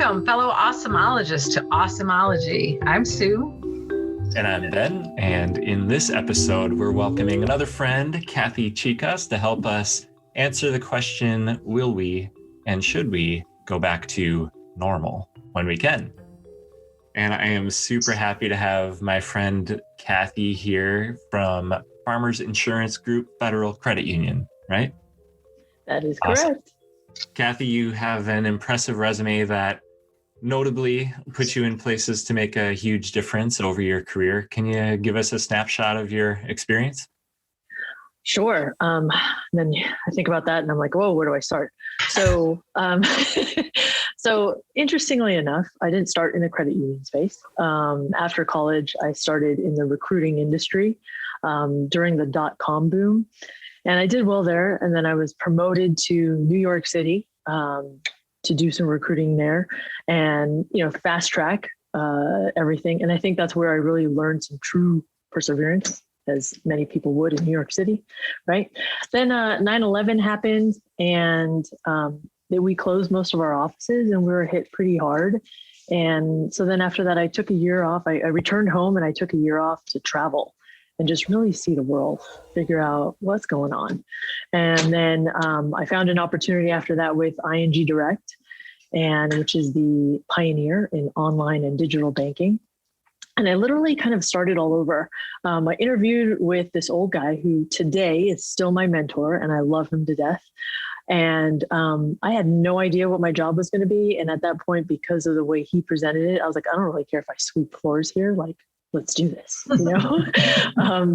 Welcome, fellow awesomologists, to Awesomology. I'm Sue. And I'm Ben. And in this episode, we're welcoming another friend, Kathy Chicas, to help us answer the question, will we and should we go back to normal when we can? And I am super happy to have my friend Kathy here from Farmers Insurance Group Federal Credit Union, right? That is Awesome. correct. Kathy, you have an impressive resume that notably puts you in places to make a huge difference over your career. Can you give us a snapshot of your experience? Sure. Then I think about that and I'm like, whoa, where do I start? So, so interestingly enough, I didn't start in the credit union space. After college, I started in the recruiting industry during the .com boom. And I did well there. And then I was promoted to New York City to do some recruiting there and, fast track everything. And I think that's where I really learned some true perseverance, as many people would in New York City, right? Then 9/11 happened and we closed most of our offices and we were hit pretty hard. And so then after that, I took a year off. I returned home and I took a year off to travel and just really see the world, figure out what's going on. And then I found an opportunity after that with ING Direct, which is the pioneer in online and digital banking. And I literally kind of started all over. I interviewed with this old guy who today is still my mentor, and I love him to death. And I had no idea what my job was going to be. And at that point, because of the way he presented it, I was like, I don't really care if I sweep floors here. Like, let's do this,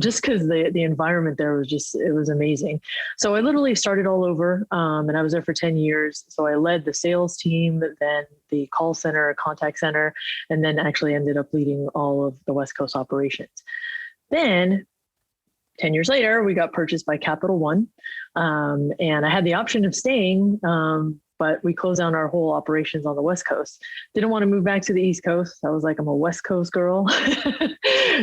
just because the environment there was it was amazing. So I literally started all over and I was there for 10 years. So I led the sales team, then the call center, contact center, and then actually ended up leading all of the West Coast operations. Then 10 years later, we got purchased by Capital One. And I had the option of staying, but we closed down our whole operations on the West Coast. Didn't want to move back to the East Coast. I was like, I'm a West Coast girl,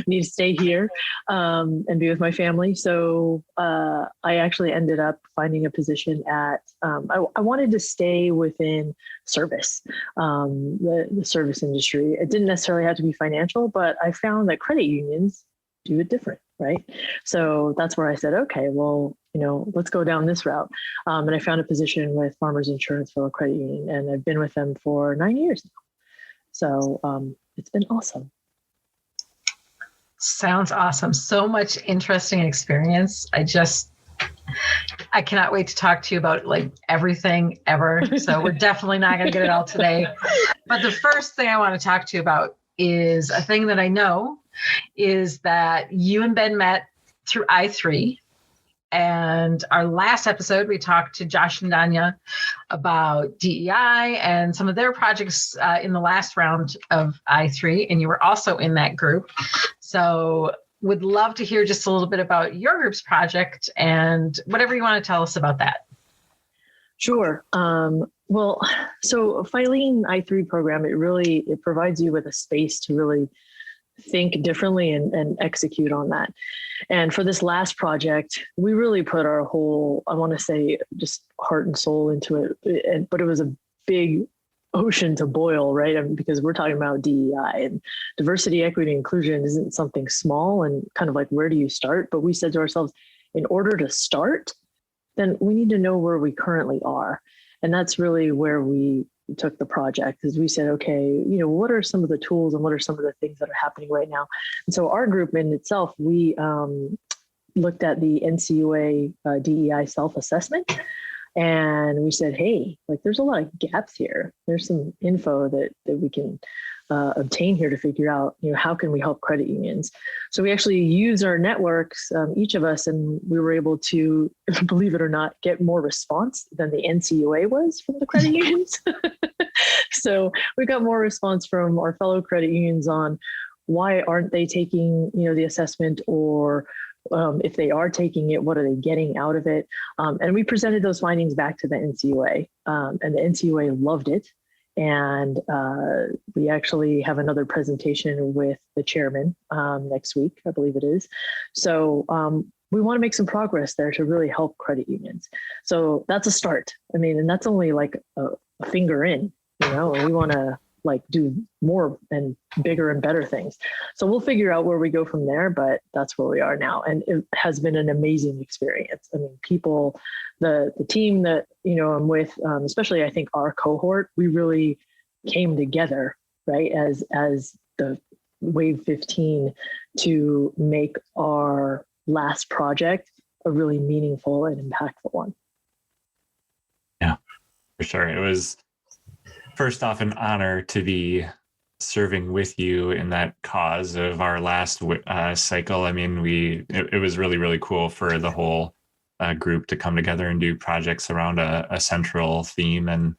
need to stay here and be with my family. So I actually ended up finding a position at, I wanted to stay within service, the service industry. It didn't necessarily have to be financial, but I found that credit unions do it different, right? So that's where I said, okay, well, let's go down this route. And I found a position with Farmers Insurance Federal Credit Union, and I've been with them for 9 years now. So it's been awesome. Sounds awesome. So much interesting experience. I cannot wait to talk to you about like everything ever. So we're definitely not going to get it all today. But the first thing I want to talk to you about is a thing that I know is that you and Ben met through i3. And our last episode, we talked to Josh and Danya about DEI and some of their projects in the last round of i3. And you were also in that group. So would love to hear just a little bit about your group's project and whatever you want to tell us about that. Sure. Well, so Filene i3 program, it provides you with a space to really think differently and execute on that. And for this last project, we really put our whole, I want to say, just heart and soul into it. But it was a big ocean to boil, right? Because we're talking about DEI and diversity, equity, inclusion isn't something small and kind of like, where do you start? But we said to ourselves, in order to start, then we need to know where we currently are. And that's really where we took the project, is we said, okay, what are some of the tools and what are some of the things that are happening right now? And so our group in itself, we looked at the NCUA DEI self-assessment, and we said, hey, like there's a lot of gaps here. There's some info that we can obtain here to figure out, how can we help credit unions? So we actually use our networks, each of us, and we were able to, believe it or not, get more response than the NCUA was from the credit unions. So we got more response from our fellow credit unions on why aren't they taking, the assessment, or if they are taking it, what are they getting out of it? And we presented those findings back to the NCUA, and the NCUA loved it. And we actually have another presentation with the chairman next week, I believe it is. So we want to make some progress there to really help credit unions. So that's a start. I mean, and that's only like a finger in. we want to like do more and bigger and better things. So we'll figure out where we go from there, but that's where we are now. And it has been an amazing experience. I mean, people, the team that, I'm with, especially I think our cohort, we really came together, right, as the Wave 15 to make our last project a really meaningful and impactful one. Yeah, for sure. It was first off an honor to be serving with you in that cause of our last cycle. I mean, it was really, really cool for the whole group to come together and do projects around a central theme. And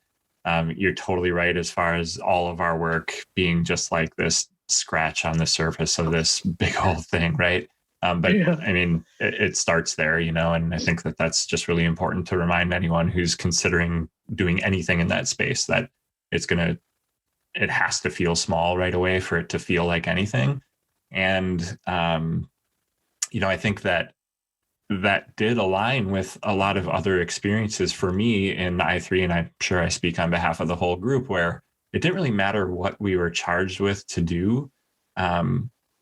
you're totally right as far as all of our work being just like this scratch on the surface of this big old thing, right? But yeah. I mean, it starts there, and I think that that's just really important to remind anyone who's considering doing anything in that space that it has to feel small right away for it to feel like anything. And, I think that did align with a lot of other experiences for me in I3, and I'm sure I speak on behalf of the whole group, where it didn't really matter what we were charged with to do.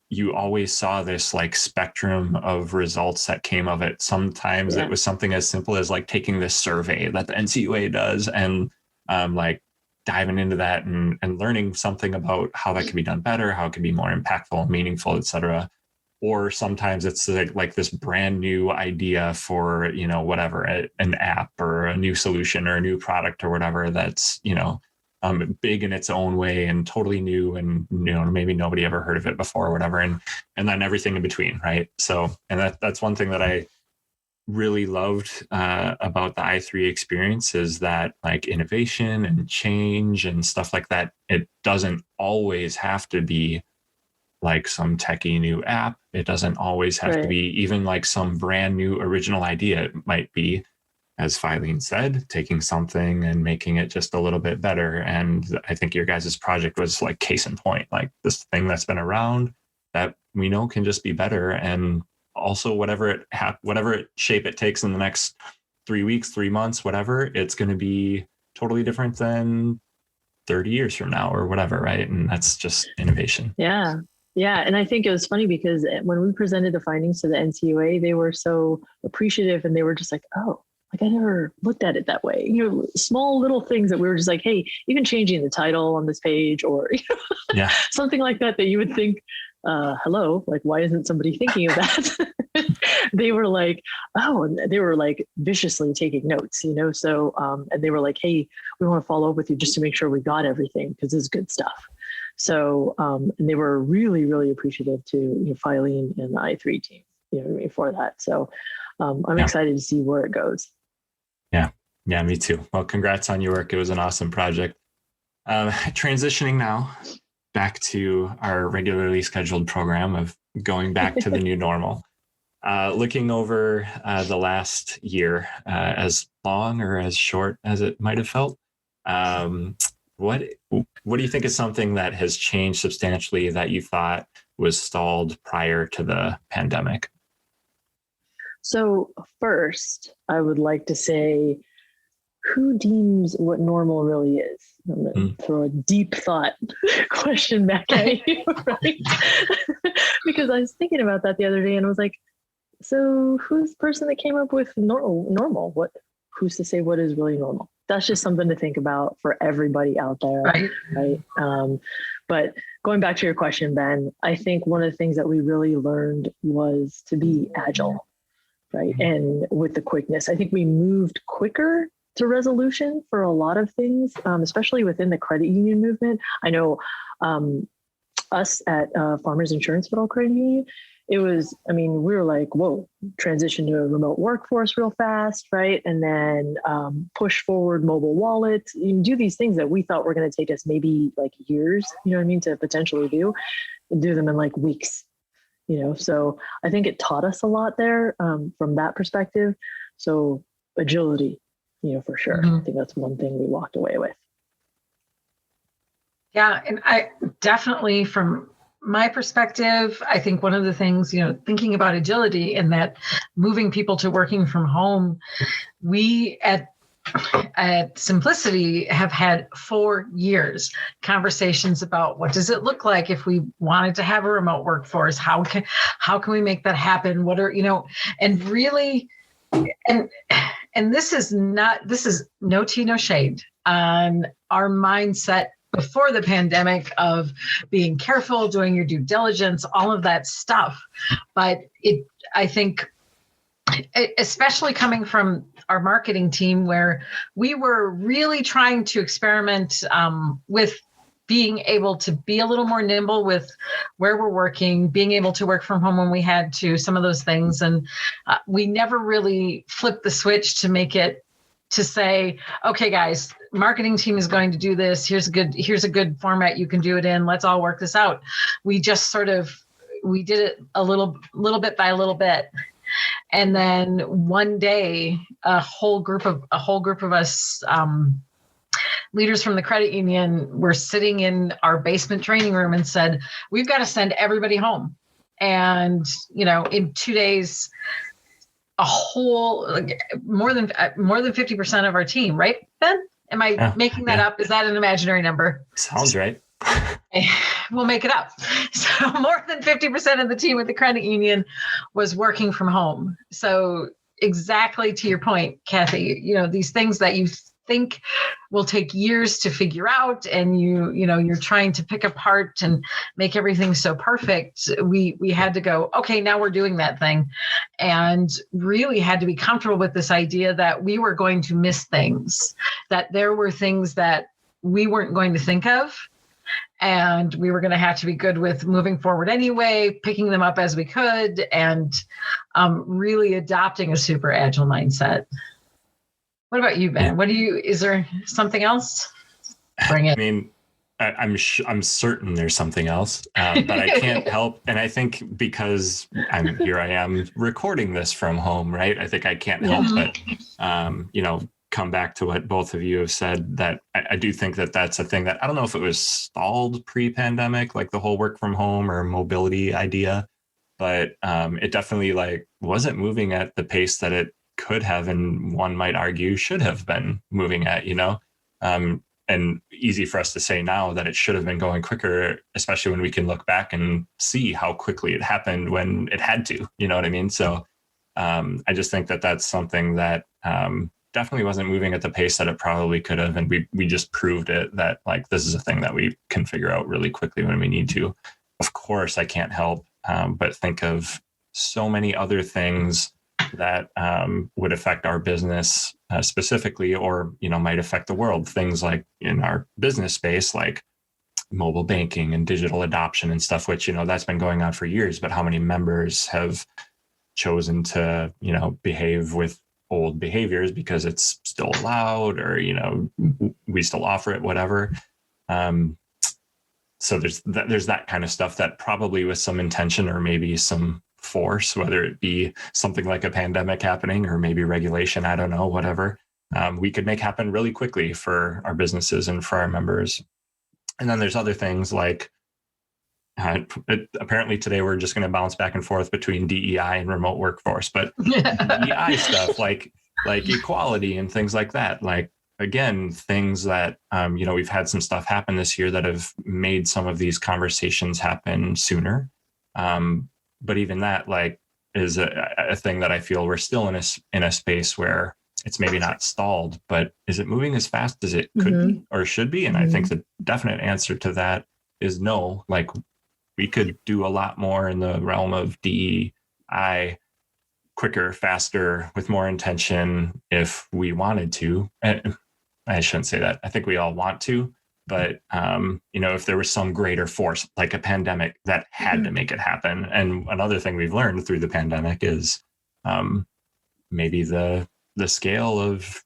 You always saw this like spectrum of results that came of it. Sometimes it was something as simple as like taking this survey that the NCUA does and like diving into that and learning something about how that can be done better, how it can be more impactful, meaningful, et cetera. Or sometimes it's like this brand new idea for, whatever, an app or a new solution or a new product or whatever that's, big in its own way and totally new and, maybe nobody ever heard of it before or whatever. And then everything in between, right? So, and that's one thing that I really loved about the I3 experience is that like innovation and change and stuff like that, it doesn't always have to be like some techie new app. It doesn't always have to be even like some brand new original idea. It might be, as Filene said, taking something and making it just a little bit better. And I think your guys' project was like case in point, like this thing that's been around that we know can just be better. And also whatever shape it takes in the next 3 weeks, 3 months, whatever, it's going to be totally different than 30 years from now or whatever. Right. And that's just innovation. Yeah. Yeah. And I think it was funny because when we presented the findings to the NCUA, they were so appreciative and they were just like, oh, like I never looked at it that way. Small little things that we were just like, hey, even changing the title on this page or something like that you would think, hello, like, why isn't somebody thinking of that? They were like, oh, and they were like viciously taking notes, so, and they were like, hey, we want to follow up with you just to make sure we got everything because it's good stuff. So, and they were really, really appreciative to Filene and the I3 team, for that. So I'm excited to see where it goes. Yeah, me too. Well, congrats on your work. It was an awesome project. Transitioning now back to our regularly scheduled program of going back to the new normal. Looking over the last year, as long or as short as it might have felt, what do you think is something that has changed substantially that you thought was stalled prior to the pandemic? So first, I would like to say, who deems what normal really is? I'm going to throw a deep thought question back at you, right? Because I was thinking about that the other day and I was like, so who's the person that came up with normal? Who's to say what is really normal? That's just something to think about for everybody out there, right? But going back to your question, Ben, I think one of the things that we really learned was to be agile, right? And with the quickness, I think we moved quicker to resolution for a lot of things, especially within the credit union movement. I know us at Farmers Insurance Federal Credit Union, we were like, whoa, transition to a remote workforce real fast, right? And then push forward mobile wallets, you do these things that we thought were going to take us maybe like years, to potentially do them in like weeks, So I think it taught us a lot there from that perspective. So agility, for sure. I think that's one thing we walked away with. Yeah, and I definitely, from my perspective, I think one of the things, thinking about agility and that moving people to working from home, we at at Simplicity have had 4 years conversations about what does it look like if we wanted to have a remote workforce? How can we make that happen? What are, and really, and this is no tea, no shade on our mindset before the pandemic of being careful, doing your due diligence, all of that stuff. But I think, especially coming from our marketing team, where we were really trying to experiment with being able to be a little more nimble with where we're working, being able to work from home when we had to, some of those things. And we never really flipped the switch to say, okay, guys, marketing team is going to do this. Here's a good format you can do it in. Let's all work this out. We just we did it a little bit by a little bit. And then one day, a whole group of us, leaders from the credit union, were sitting in our basement training room and said, we've got to send everybody home. And, in 2 days, a whole, more than 50% of our team, right, Ben? Am I making that up? Is that an imaginary number? Sounds right. We'll make it up. So more than 50% of the team at the credit union was working from home. So exactly to your point, Kathy, these things that you think will take years to figure out, and you're trying to pick apart and make everything so perfect. We had to go, okay, now we're doing that thing, and really had to be comfortable with this idea that we were going to miss things, that there were things that we weren't going to think of, and we were going to have to be good with moving forward anyway, picking them up as we could, and really adopting a super agile mindset. What about you, Ben? Is there something else? Bring it. I mean, I'm certain there's something else, but I can't help. And I think because I am recording this from home, right? I think I can't help but, come back to what both of you have said, that I do think that that's a thing that I don't know if it was stalled pre-pandemic, like the whole work from home or mobility idea, but it definitely wasn't moving at the pace that it could have, and one might argue should have been moving at, and easy for us to say now that it should have been going quicker, especially when we can look back and see how quickly it happened when it had to, you know what I mean? So I just think that that's something that definitely wasn't moving at the pace that it probably could have. And we just proved it, that this is a thing that we can figure out really quickly when we need to. Of course, I can't help but think of so many other things that would affect our business specifically, or might affect the world. Things like in our business space, like mobile banking and digital adoption and stuff, which that's been going on for years. But how many members have chosen to behave with old behaviors because it's still allowed, or we still offer it, whatever. So there's that kind of stuff that probably with some intention or maybe some force, whether it be something like a pandemic happening or maybe regulation, I don't know, whatever, we could make happen really quickly for our businesses and for our members. And then there's other things like apparently today we're just going to bounce back and forth between DEI and remote workforce, but DEI stuff like equality and things like that, again, things that we've had some stuff happen this year that have made some of these conversations happen sooner. But even that is a thing that I feel we're still in a space where it's maybe not stalled, but is it moving as fast as it could be or should be? And I think the definite answer to that is no. We could do a lot more in the realm of DEI, quicker, faster, with more intention if we wanted to. I shouldn't say that. I think we all want to. But, if there was some greater force, like a pandemic, that had to make it happen. And another thing we've learned through the pandemic is maybe the scale of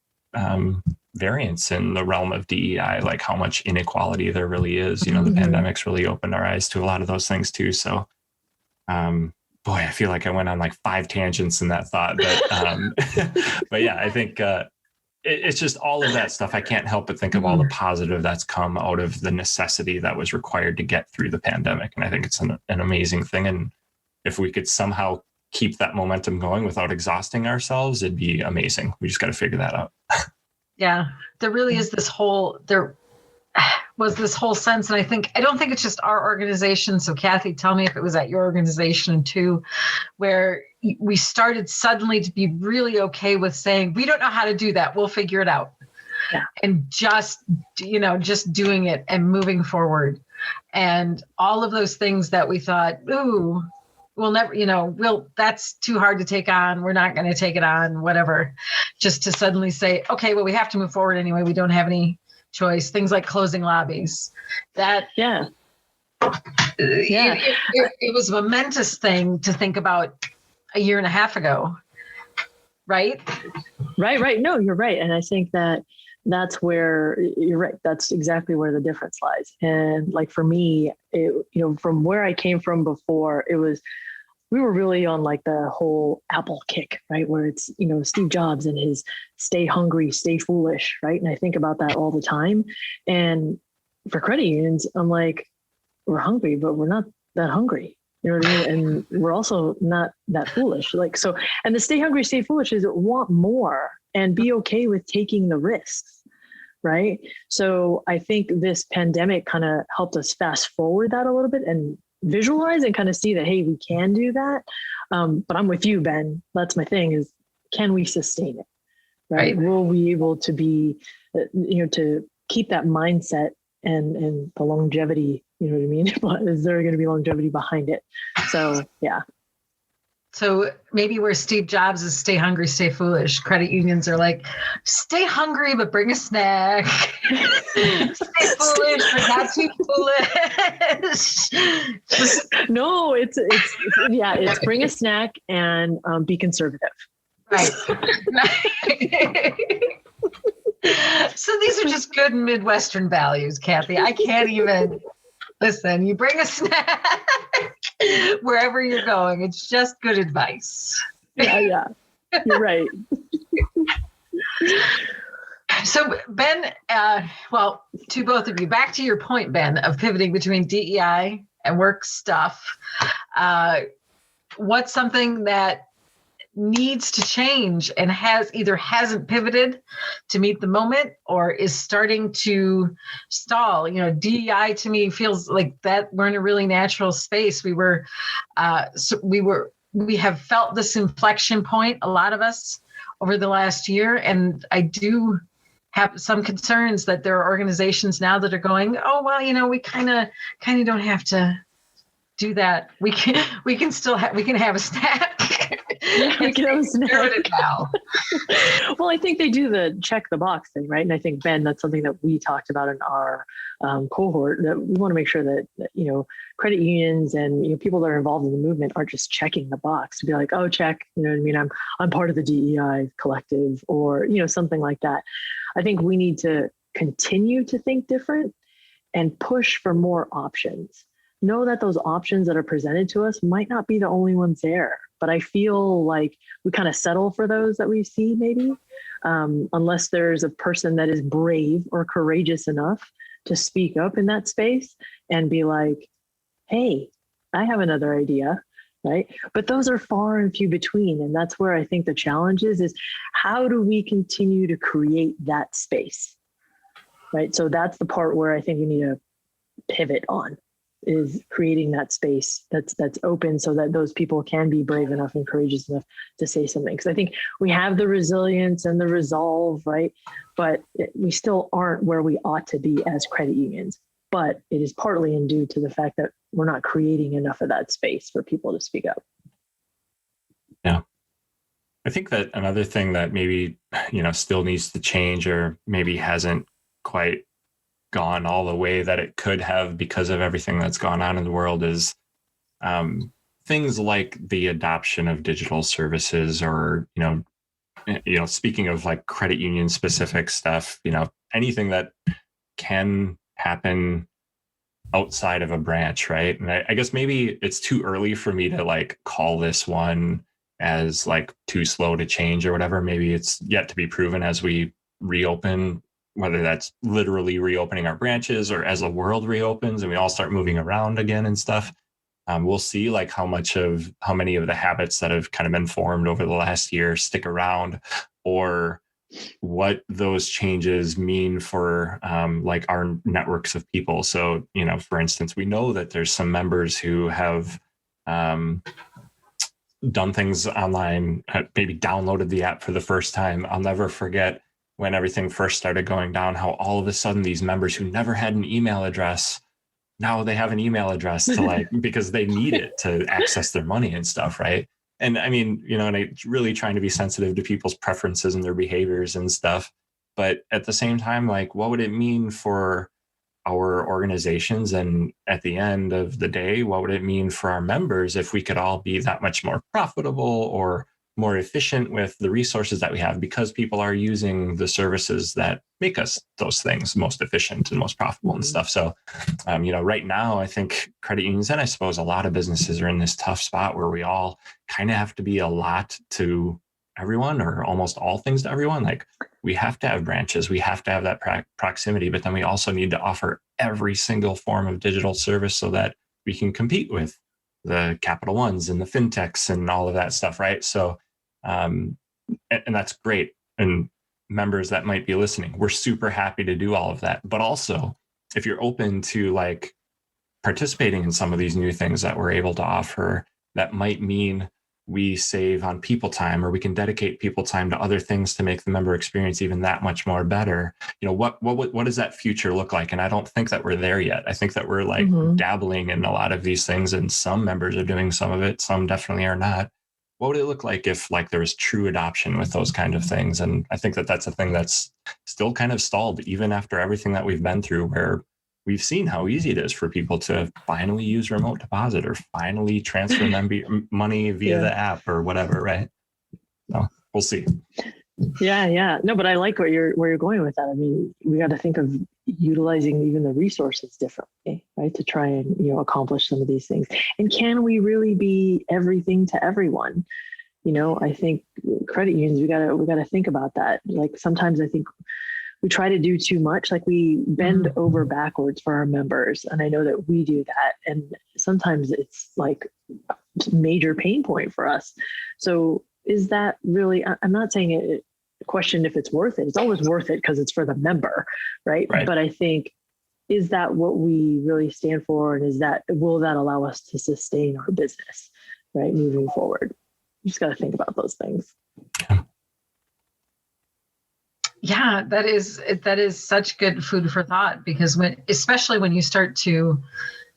variance in the realm of DEI, like how much inequality there really is. The pandemic's really opened our eyes to a lot of those things too. So, boy, I feel like I went on 5 tangents in that thought. But, but yeah, I think it's just all of that stuff. I can't help but think of all the positive that's come out of the necessity that was required to get through the pandemic. And I think it's an amazing thing. And if we could somehow keep that momentum going without exhausting ourselves, it'd be amazing. We just got to figure that out. Yeah, there really is there was this whole sense. And I don't think it's just our organization. So Kathy, tell me if it was at your organization too, where we started suddenly to be really okay with saying, we don't know how to do that. We'll figure it out. Yeah. And just doing it and moving forward. And all of those things that we thought, ooh, we'll never, that's too hard to take on. We're not going to take it on, whatever. Just to suddenly say, okay, well, we have to move forward anyway. We don't have any choice. Things like closing lobbies. Yeah. It was a momentous thing to think about a year and a half ago. Right? Right. No, you're right. And I think that's where you're right. That's exactly where the difference lies. And like for me, from where I came from before, we were really on like the whole Apple kick, right? Where it's, Steve Jobs and his stay hungry, stay foolish, right? And I think about that all the time. And for credit unions, I'm like, we're hungry, but we're not that hungry. You know what I mean? And we're also not that foolish. Like, so, and the stay hungry, stay foolish is want more and be okay with taking the risks, right? So I think this pandemic kind of helped us fast forward that a little bit and visualize and kind of see that, hey, we can do that. But I'm with you, Ben. That's my thing is, can we sustain it? Right? Will we be able to be, to keep that mindset and the longevity, you know what I mean? Is there going to be longevity behind it? So, yeah. So maybe where Steve Jobs is stay hungry, stay foolish, credit unions are like, stay hungry, but bring a snack. Stay foolish, but not too foolish. No, it's bring a snack and be conservative. Right. So these are just good Midwestern values, Kathy. I can't even listen. You bring a snack wherever you're going. It's just good advice. Yeah. You're right. So Ben, to both of you, back to your point, Ben, of pivoting between DEI and work stuff. What's something that needs to change and hasn't pivoted to meet the moment or is starting to stall? DEI to me feels like that we're in a really natural space. We have felt this inflection point, a lot of us, over the last year. And I do have some concerns that there are organizations now that are going, oh, well, we kind of don't have to do that. We can have a snack. We can have a snack now. Well, I think they do the check the box thing, right? And I think, Ben, that's something that we talked about in our cohort, that we want to make sure that credit unions and people that are involved in the movement aren't just checking the box to be like, oh, check, you know what I mean? I'm part of the DEI collective or, something like that. I think we need to continue to think different and push for more options. Know that those options that are presented to us might not be the only ones there, but I feel like we kind of settle for those that we see maybe, unless there's a person that is brave or courageous enough to speak up in that space and be like, hey, I have another idea, right? But those are far and few between. And that's where I think the challenge is how do we continue to create that space, right? So that's the part where I think we need to pivot on, is creating that space that's open so that those people can be brave enough and courageous enough to say something. Because I think we have the resilience and the resolve, right? But we still aren't where we ought to be as credit unions. But it is partly due to the fact that we're not creating enough of that space for people to speak up. Yeah. I think that another thing that maybe, still needs to change or maybe hasn't quite gone all the way that it could have because of everything that's gone on in the world is things like the adoption of digital services or, speaking of like credit union specific stuff, anything that can happen outside of a branch, right? And I guess maybe it's too early for me to like call this one as like too slow to change or whatever. Maybe it's yet to be proven as we reopen, whether that's literally reopening our branches or as the world reopens and we all start moving around again and stuff. We'll see like how many of the habits that have kind of been formed over the last year stick around, or what those changes mean for like our networks of people. So, for instance, we know that there's some members who have done things online, maybe downloaded the app for the first time. I'll never forget when everything first started going down, how all of a sudden these members who never had an email address, now they have an email address to because they need it to access their money and stuff, right? And I mean, and I really trying to be sensitive to people's preferences and their behaviors and stuff. But at the same time, what would it mean for our organizations? And at the end of the day, what would it mean for our members if we could all be that much more profitable or more efficient with the resources that we have, because people are using the services that make us those things most efficient and most profitable and stuff. So, right now, I think credit unions, and I suppose a lot of businesses, are in this tough spot where we all kind of have to be a lot to everyone, or almost all things to everyone. We have to have branches, we have to have that proximity, but then we also need to offer every single form of digital service so that we can compete with the Capital Ones and the fintechs and all of that stuff, right? So, and that's great. And members that might be listening, we're super happy to do all of that. But also, if you're open to participating in some of these new things that we're able to offer, that might mean we save on people time, or we can dedicate people time to other things to make the member experience even that much more better. What does that future look like? And I don't think that we're there yet. I think that we're dabbling in a lot of these things, and some members are doing some of it, some definitely are not. What would it look like if there was true adoption with those kind of things? And I think that that's a thing that's still kind of stalled, even after everything that we've been through, where we've seen how easy it is for people to finally use remote deposit or finally transfer money via the app or whatever, right? So we'll see. Yeah. No, but I like where you're going with that. I mean, we got to think of utilizing even the resources differently, right? To try and, accomplish some of these things. And can we really be everything to everyone? I think credit unions, we gotta think about that. Sometimes I think we try to do too much. We bend over backwards for our members. And I know that we do that. And sometimes it's a major pain point for us. So is that really, I'm not saying it, question if it's worth it. It's always worth it because it's for the member, right? But I think, is that what we really stand for? And will that allow us to sustain our business, right? Moving forward. You just got to think about those things. Yeah, that is such good food for thought, because especially when you start to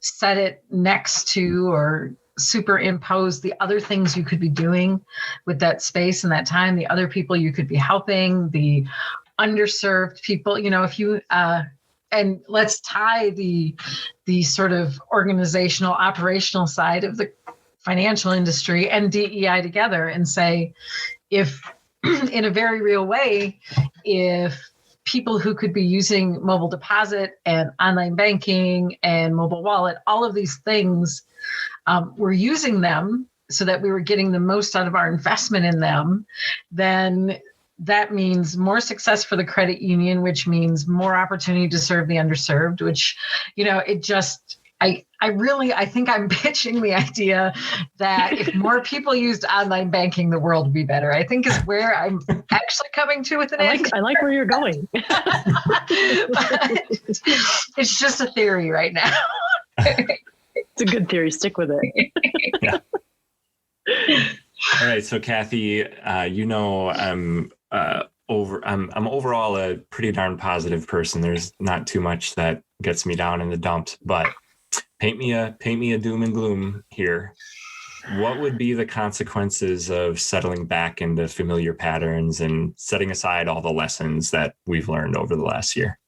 set it next to or superimpose the other things you could be doing with that space and that time, the other people you could be helping, the underserved people, if you and let's tie the sort of organizational, operational side of the financial industry and DEI together and say, if in a very real way, if people who could be using mobile deposit and online banking and mobile wallet, all of these things, were using them so that we were getting the most out of our investment in them, then that means more success for the credit union, which means more opportunity to serve the underserved, which, I think I'm pitching the idea that if more people used online banking, the world would be better, I think is where I'm actually coming to with it. I like where you're going. It's just a theory right now. It's a good theory. Stick with it. Yeah. All right. So Kathy, I'm overall a pretty darn positive person. There's not too much that gets me down in the dumps, but paint me a doom and gloom here. What would be the consequences of settling back into familiar patterns and setting aside all the lessons that we've learned over the last year?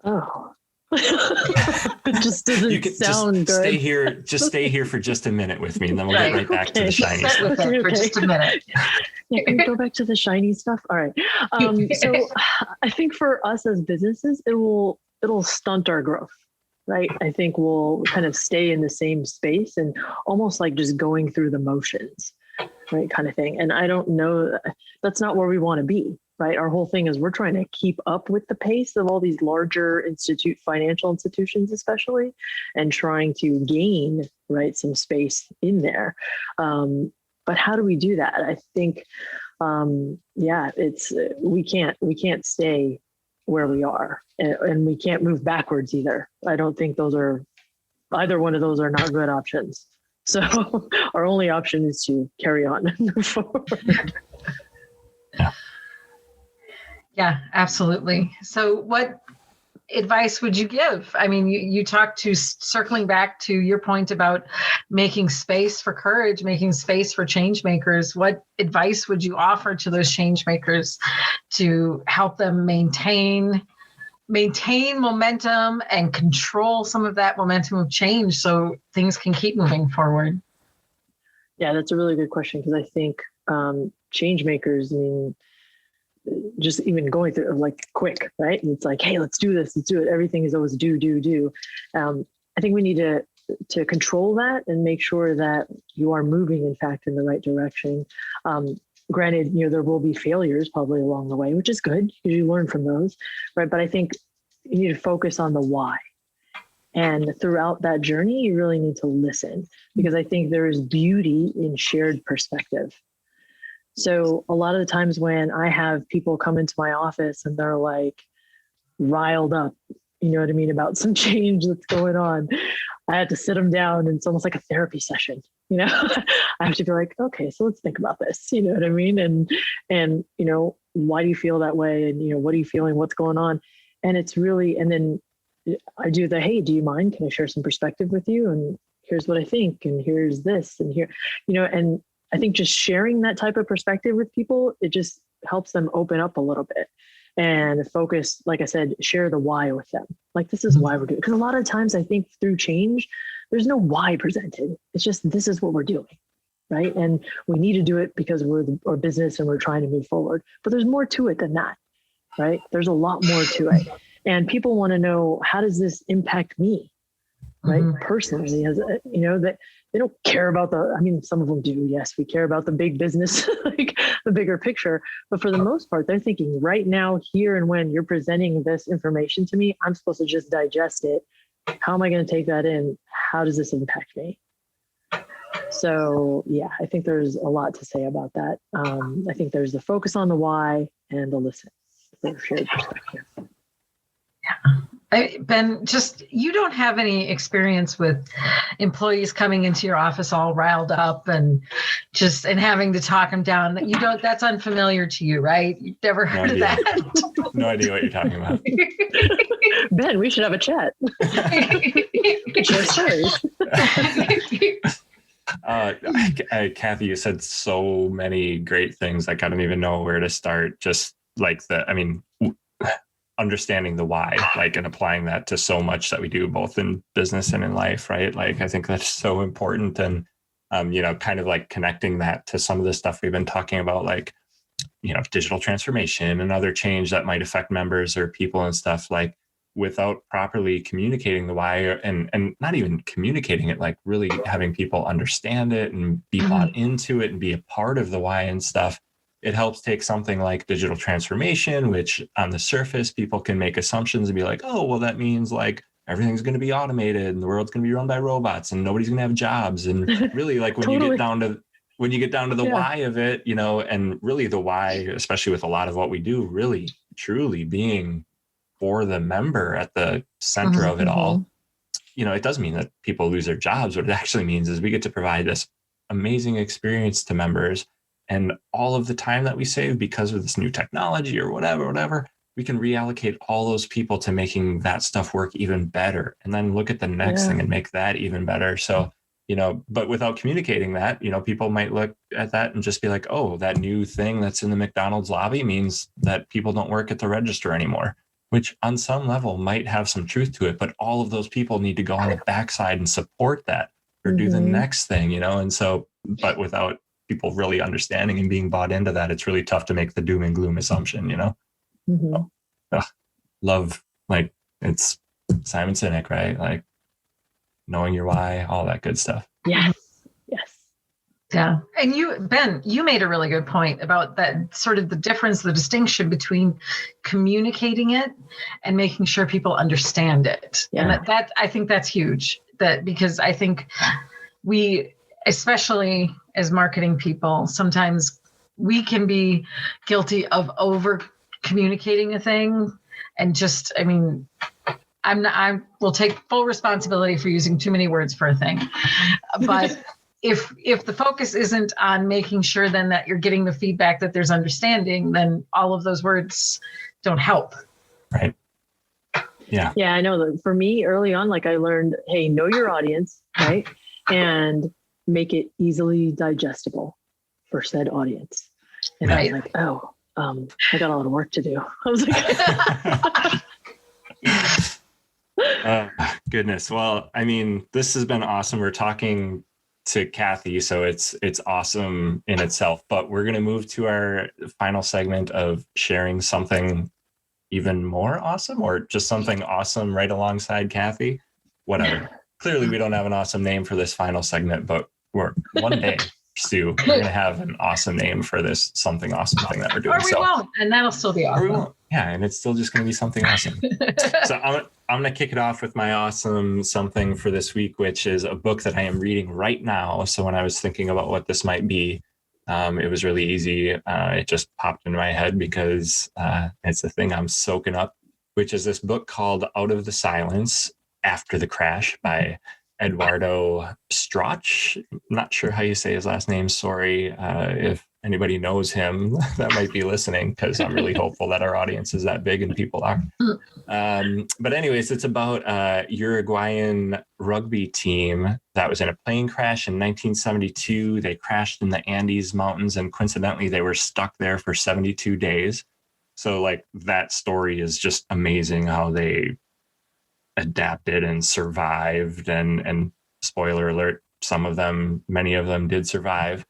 Oh, it just doesn't sound good. Stay here for just a minute with me, and then we'll get right back to the shiny stuff. For just a minute. Yeah, can we go back to the shiny stuff? All right. So I think for us as businesses, it'll stunt our growth, right? I think we'll kind of stay in the same space and almost like just going through the motions, right? Kind of thing. And I don't know, that's not where we want to be, right? Our whole thing is we're trying to keep up with the pace of all these larger financial institutions, especially, and trying to gain, right, some space in there. But how do we do that? I think yeah, it's we can't stay where we are, and we can't move backwards either. I don't think either one of those are not good options. So our only option is to carry on and move forward. Yeah, absolutely. So what advice would you give? I mean, you talked to, circling back to your point about making space for courage, making space for change makers. What advice would you offer to those change makers to help them maintain momentum and control some of that momentum of change so things can keep moving forward? Yeah, that's a really good question, because I think change makers, I mean, just even going through like quick, right? And it's like, hey, let's do this, let's do it. Everything is always do. I think we need to control that and make sure that you are moving, in fact, in the right direction. Granted, there will be failures probably along the way, which is good because you learn from those, right? But I think you need to focus on the why. And throughout that journey, you really need to listen, because I think there is beauty in shared perspective. So a lot of the times when I have people come into my office and they're like riled up, you know what I mean, about some change that's going on, I had to sit them down, and it's almost like a therapy session. I have to be like, okay, so let's think about this. You know what I mean? And why do you feel that way? And what are you feeling? What's going on? And it's really, and then I do the, hey, do you mind? Can I share some perspective with you? And here's what I think, and here's this, and here, and I think just sharing that type of perspective with people, it just helps them open up a little bit and focus. Like I said, share the why with them. Like, this is why we're doing it. Because a lot of times I think through change, there's no why presented. It's just, this is what we're doing, right? And we need to do it because we're our business and we're trying to move forward. But there's more to it than that, right? There's a lot more to it. And people want to know, how does this impact me, right? Personally, as that they don't care about some of them do. Yes, we care about the big business, like the bigger picture. But for the most part, they're thinking right now, here and when you're presenting this information to me, I'm supposed to just digest it. How am I going to take that in? How does this impact me? So yeah, I think there's a lot to say about that. I think there's the focus on the why and the listen for shared perspective. Yeah. Ben, you don't have any experience with employees coming into your office all riled up and having to talk them down. That's unfamiliar to you, right? You've never heard of that. No idea what you're talking about. Ben, we should have a chat. Share stories. Kathy, you said so many great things. Like, I don't even know where to start. Just like understanding the why, like, and applying that to so much that we do both in business and in life, right? Like, I think that's so important. And, kind of like connecting that to some of the stuff we've been talking about, like, digital transformation and other change that might affect members or people and stuff, like, without properly communicating the why, and not even communicating it, like really having people understand it and be bought into it and be a part of the why and stuff. It helps take something like digital transformation, which on the surface, people can make assumptions and be like, oh, well, that means like everything's going to be automated and the world's going to be run by robots and nobody's going to have jobs. And really, like, when you get down to the why of it, and really the why, especially with a lot of what we do, really truly being for the member at the center of it all, it does mean that people lose their jobs. What it actually means is we get to provide this amazing experience to members. And all of the time that we save because of this new technology or whatever, we can reallocate all those people to making that stuff work even better. And then look at the next thing and make that even better. So, but without communicating that, people might look at that and just be like, oh, that new thing that's in the McDonald's lobby means that people don't work at the register anymore, which on some level might have some truth to it. But all of those people need to go on the backside and support that or do the next thing, and so, but without people really understanding and being bought into that, it's really tough to make the doom and gloom assumption, Love, like, it's Simon Sinek, right? Like, knowing your why, all that good stuff. Yes. Yeah. And Ben, you made a really good point about that, sort of the difference, the distinction between communicating it and making sure people understand it. Yeah. And that I think that's huge, because I think we, especially as marketing people, sometimes we can be guilty of over communicating a thing and just, I mean, I will take full responsibility for using too many words for a thing. But if the focus isn't on making sure then that you're getting the feedback that there's understanding, then all of those words don't help. Right. Yeah. Yeah, I know that for me early on, like I learned, hey, know your audience, right? And make it easily digestible for said audience. And I was like, oh, I got a lot of work to do. I was like, goodness. Well, I mean, this has been awesome. We're talking to Kathy, so it's awesome in itself, but we're going to move to our final segment of sharing something even more awesome, or just something awesome right alongside Kathy. Whatever. Clearly we don't have an awesome name for this final segment, but we're one day, Sue, we're going to have an awesome name for this something awesome thing that we're doing. Or we won't, and that'll still be awesome. Or we won't. Yeah, and it's still just going to be something awesome. So I'm going to kick it off with my awesome something for this week, which is a book that I am reading right now. So when I was thinking about what this might be, it was really easy. It just popped in my head because it's a thing I'm soaking up, which is this book called Out of the Silence After the Crash by Eduardo Strauch. Not sure how you say his last name. Sorry if anybody knows him that might be listening, because I'm really hopeful that our audience is that big and people are. But anyways, it's about a Uruguayan rugby team that was in a plane crash in 1972. They crashed in the Andes Mountains, and coincidentally, they were stuck there for 72 days. So like that story is just amazing, how they adapted and survived, and spoiler alert, many of them did survive.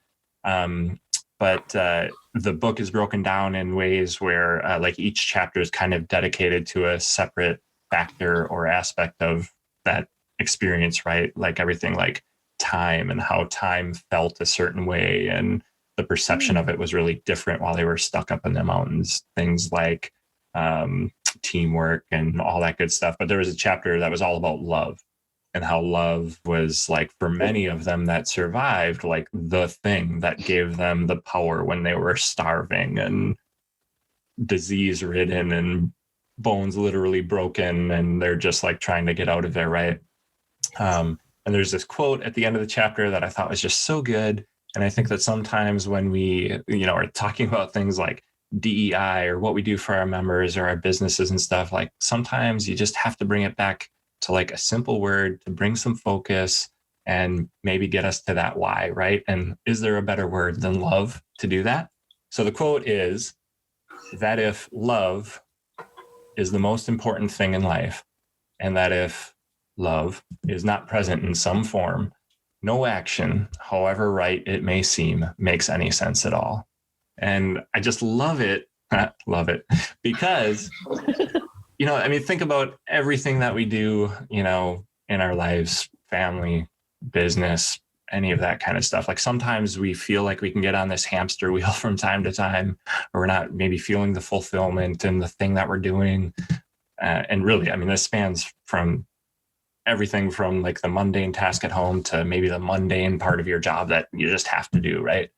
But the book is broken down in ways where like each chapter is kind of dedicated to a separate factor or aspect of that experience, right? Like everything like time and how time felt a certain way, and the perception of it was really different while they were stuck up in the mountains. Things like teamwork and all that good stuff. But there was a chapter that was all about love, and how love was, like, for many of them that survived, like the thing that gave them the power when they were starving and disease ridden and bones literally broken, and they're just like trying to get out of there, right? And there's this quote at the end of the chapter that I thought was just so good. And I think that sometimes when we, are talking about things like DEI or what we do for our members or our businesses and stuff, like sometimes you just have to bring it back to like a simple word to bring some focus and maybe get us to that why, right? And is there a better word than love to do that? So the quote is that if love is the most important thing in life, and that if love is not present in some form, no action, however right it may seem, makes any sense at all. And I just love it. Love it. Because, think about everything that we do, in our lives, family, business, any of that kind of stuff. Like sometimes we feel like we can get on this hamster wheel from time to time, or we're not maybe feeling the fulfillment in the thing that we're doing. And really, this spans from everything from like the mundane task at home to maybe the mundane part of your job that you just have to do, right?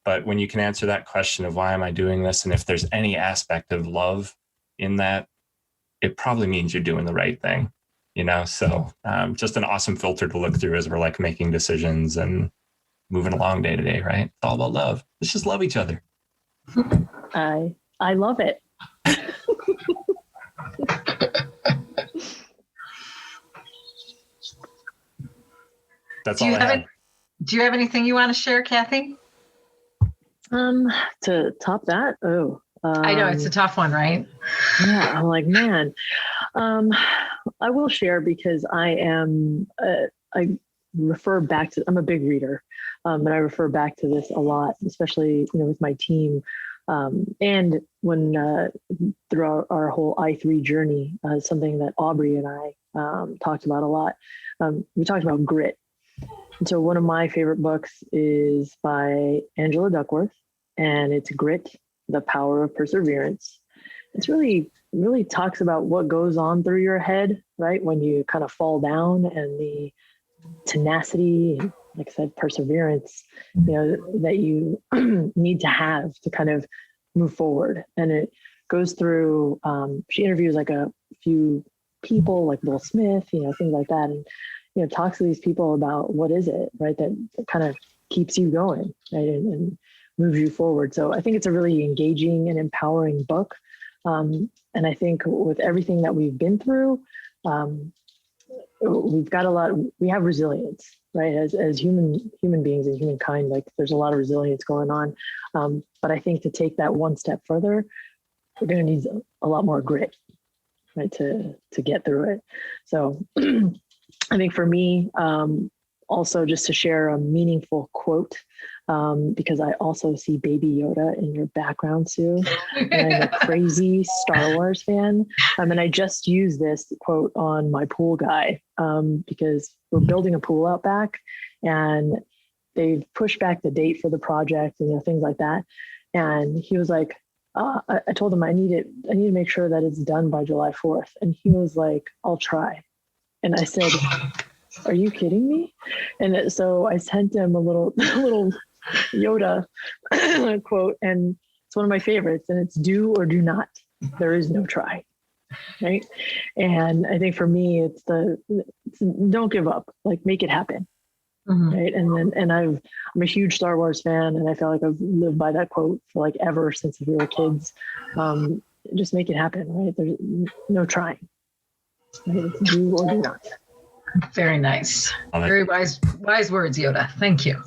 But when you can answer that question of why am I doing this? And if there's any aspect of love in that, it probably means you're doing the right thing, So just an awesome filter to look through as we're like making decisions and moving along day to day, right? It's all about love. Let's just love each other. I love it. That's all I have. Do you have anything you want to share, Kathy? To top that, I know it's a tough one, right? Yeah, I'm like, man. I will share because I refer back to. I'm a big reader, and I refer back to this a lot, especially with my team, and when throughout our whole I3 journey, something that Aubrey and I talked about a lot. We talked about grit. And so one of my favorite books is by Angela Duckworth, and it's Grit, The Power of Perseverance. It's really talks about what goes on through your head, right? When you kind of fall down, and the tenacity like I said, perseverance, that you need to have to kind of move forward. And it goes through, she interviews like a few people like Will Smith, things like that. And, talks to these people about what is it, right, that kind of keeps you going, right, and moves you forward. So I think it's a really engaging and empowering book. And I think with everything that we've been through, we have resilience, right? As human beings and humankind, like there's a lot of resilience going on. But I think to take that one step further, we're going to need a lot more grit, right, to get through it. So I think for me, also just to share a meaningful quote, because I also see Baby Yoda in your background, Sue, and I'm a crazy Star Wars fan. And I just used this quote on my pool guy, because we're building a pool out back, and they've pushed back the date for the project and things like that. And he was like, I told him I need to make sure that it's done by July 4th. And he was like, I'll try. And I said, are you kidding me? And so I sent him a little Yoda quote, and it's one of my favorites, and it's do or do not. There is no try. Right. And I think for me, it's don't give up, like make it happen. Mm-hmm. Right. And I'm a huge Star Wars fan, and I feel like I've lived by that quote for like ever since we were kids. Just make it happen. Right. There's no trying. Right? It's do or do not. Very nice. Very wise words, Yoda. Thank you.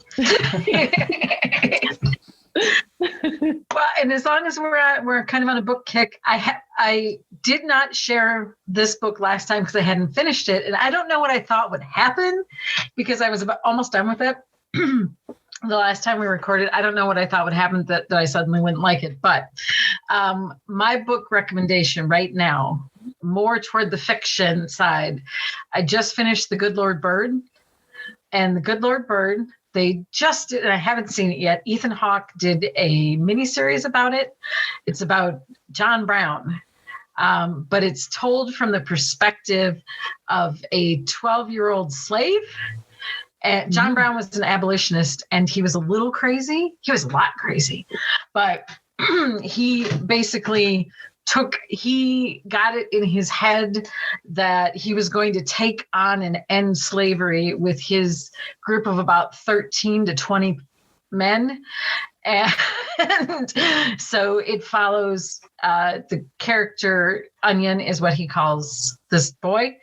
Well, and as long as we're kind of on a book kick, I did not share this book last time because I hadn't finished it, and I don't know what I thought would happen because I was almost done with it. The last time we recorded, I don't know what I thought would happen that I suddenly wouldn't like it. But my book recommendation right now, more toward the fiction side, I just finished The Good Lord Bird. And The Good Lord Bird, they just did, and I haven't seen it yet, Ethan Hawke did a miniseries about it. It's about John Brown. But it's told from the perspective of a 12-year-old slave. And John Brown was an abolitionist, and he was a little crazy. He was a lot crazy, but he basically got it in his head that he was going to take on and end slavery with his group of about 13 to 20 men. And so it follows the character Onion is what he calls this boy,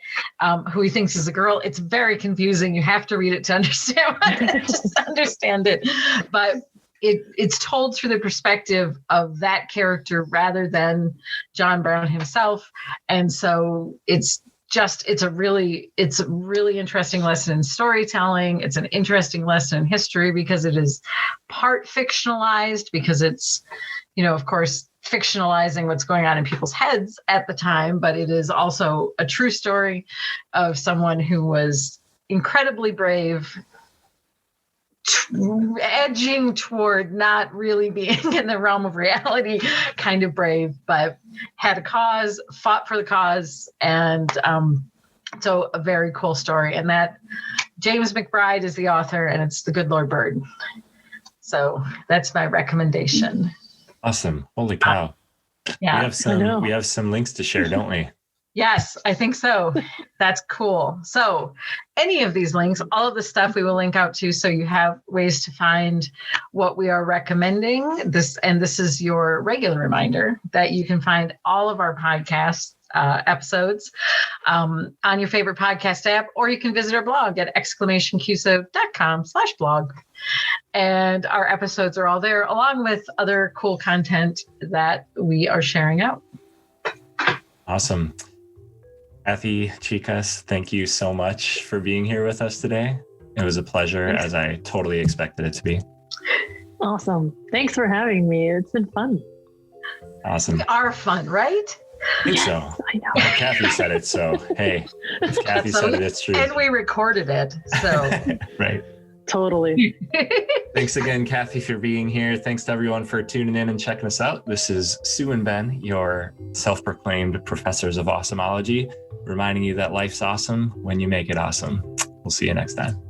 who he thinks is a girl. It's very confusing. You have to read it to understand it. But it's told through the perspective of that character rather than John Brown himself. And so it's a really interesting lesson in storytelling. It's an interesting lesson in history because it is part fictionalized, because it's, of course, fictionalizing what's going on in people's heads at the time, but it is also a true story of someone who was incredibly brave, edging toward not really being in the realm of reality, kind of brave, but had a cause, fought for the cause. And so a very cool story. And that James McBride is the author, and it's The Good Lord Bird. So that's my recommendation. Awesome. Holy cow. Yeah. We have some links to share, don't we? Yes, I think so. That's cool. So any of these links, all of the stuff we will link out to, so you have ways to find what we are recommending. This is your regular reminder that you can find all of our podcast episodes on your favorite podcast app, or you can visit our blog at exclamationqso.com/blog. And our episodes are all there, along with other cool content that we are sharing out. Awesome. Kathy Chicas, thank you so much for being here with us today. It was a pleasure, as I totally expected it to be. Awesome. Thanks for having me. It's been fun. Awesome. We are fun, right? I think so. I know. Well, Kathy said it, so hey, if Kathy said it, it's true. And we recorded it, so. Right. Totally. Thanks again, Kathy, for being here. Thanks to everyone for tuning in and checking us out. This is Sue and Ben, your self-proclaimed professors of awesomeology, reminding you that life's awesome when you make it awesome. We'll see you next time.